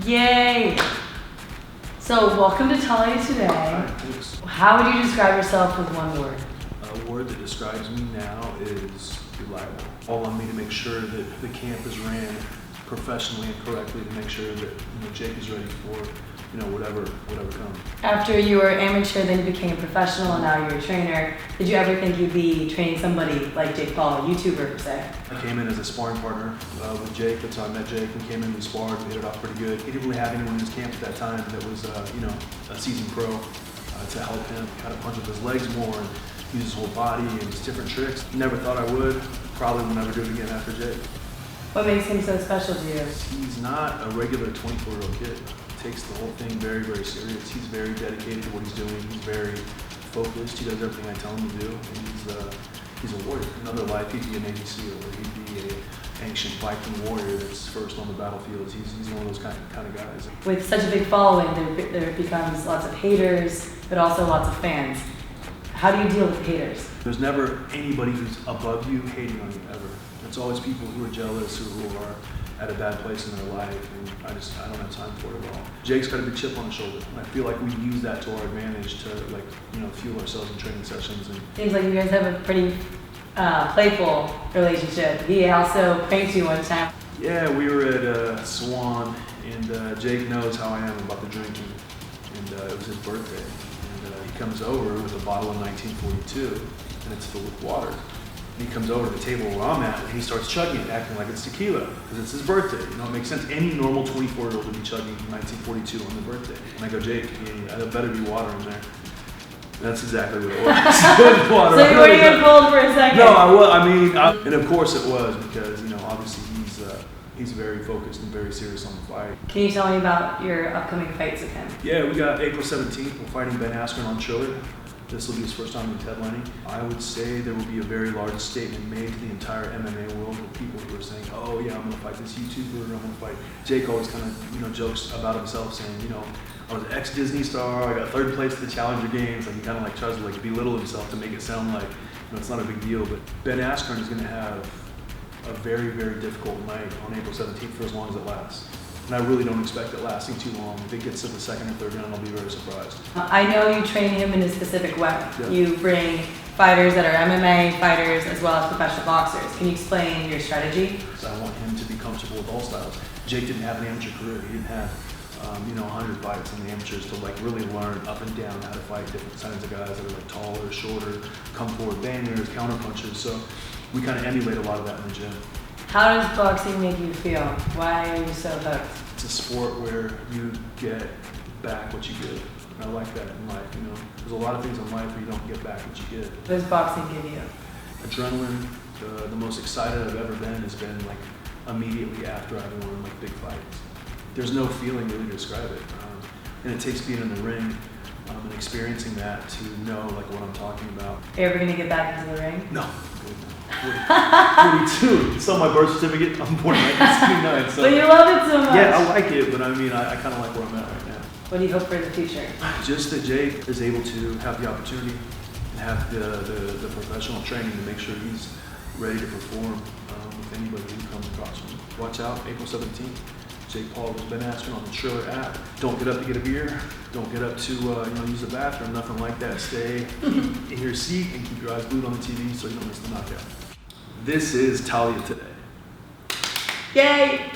Yay! So, welcome to Talia today. Hi, thanks. How would you describe yourself with one word? A word that describes me now is reliable. All on me to make sure that the camp is ran professionally and correctly, to make sure that Jake is ready for whatever comes. After you were amateur, then you became professional, and now you're a trainer. Did you ever think you'd be training somebody like Jake Paul, a YouTuber per se? I came in as a sparring partner with Jake. That's how I met Jake. We came in, we sparred, we hit it off pretty good. He didn't really have anyone in his camp at that time that was a seasoned pro to help him kind of punch up his legs more and use his whole body and just different tricks. Never thought I would. Probably will never do it again after Jake. What makes him so special to you? He's not a regular 24-year-old kid. He takes the whole thing very, very serious. He's very dedicated to what he's doing. He's very focused. He does everything I tell him to do. And he's a warrior. In another life, he'd be a Navy SEAL, or he'd be an ancient Viking warrior that's first on the battlefield. He's one of those kind of guys. With such a big following, there becomes lots of haters, but also lots of fans. How do you deal with haters? There's never anybody who's above you hating on you, ever. It's always people who are jealous, who are at a bad place in their life, and I don't have time for it at all. Jake's got a big chip on his shoulder, and I feel like we use that to our advantage to fuel ourselves in training sessions. And seems like you guys have a pretty playful relationship. He also pranked you one time. Yeah, we were at Swan, and Jake knows how I am about the drinking, and it was his birthday, and he comes over with a bottle of 1942, and it's filled with water. He comes over to the table where I'm at, and he starts chugging it, acting like it's tequila, because it's his birthday. It makes sense. Any normal 24-year-old would be chugging 1942 on the birthday. And I go, Jake, there better be water in there. And that's exactly what it was. Water. So you weren't even cold for a second? No, I was. And of course it was, because obviously he's very focused and very serious on the fight. Can you tell me about your upcoming fights with him? Yeah, we got April 17th. We're fighting Ben Askren on Triller. This will be his first time in headlining. I would say there will be a very large statement made to the entire MMA world with people who are saying, oh yeah, I'm going to fight this YouTuber, I'm going to fight. Jake always kind of jokes about himself saying, I was an ex-Disney star, I got third place at the Challenger Games. Like, he kind of tries to belittle himself to make it sound like it's not a big deal. But Ben Askren is going to have a very, very difficult night on April 17th for as long as it lasts. And I really don't expect it lasting too long. If it gets to the second or third round, I'll be very surprised. I know you train him in a specific way. Yeah. You bring fighters that are MMA fighters as well as professional boxers. Can you explain your strategy? So I want him to be comfortable with all styles. Jake didn't have an amateur career. He didn't have 100 fights in the amateurs to really learn up and down how to fight different kinds of guys that are taller, shorter, come forward bangers, counter punchers. So we kind of emulate a lot of that in the gym. How does boxing make you feel? Why are you so hooked? It's a sport where you get back what you give. And I like that in life. There's a lot of things in life where you don't get back what you give. What does boxing give you? Adrenaline. The most excited I've ever been has been immediately after I've won big fights. There's no feeling really to describe it. And it takes being in the ring and experiencing that to know what I'm talking about. Are you ever going to get back into the ring? No. 42. It's on my birth certificate. I'm born in 1969. So. But you love it so much. Yeah, I like it, but I kind of like where I'm at right now. What do you hope for the future? Just that Jake is able to have the opportunity and have the professional training to make sure he's ready to perform with anybody who comes across him. Watch out, April 17th. Jake Paul has been asking on the Triller app. Don't get up to get a beer. Don't get up to use the bathroom. Nothing like that. Stay in your seat and keep your eyes glued on the TV so you don't miss the knockout. This is Talia today. Yay!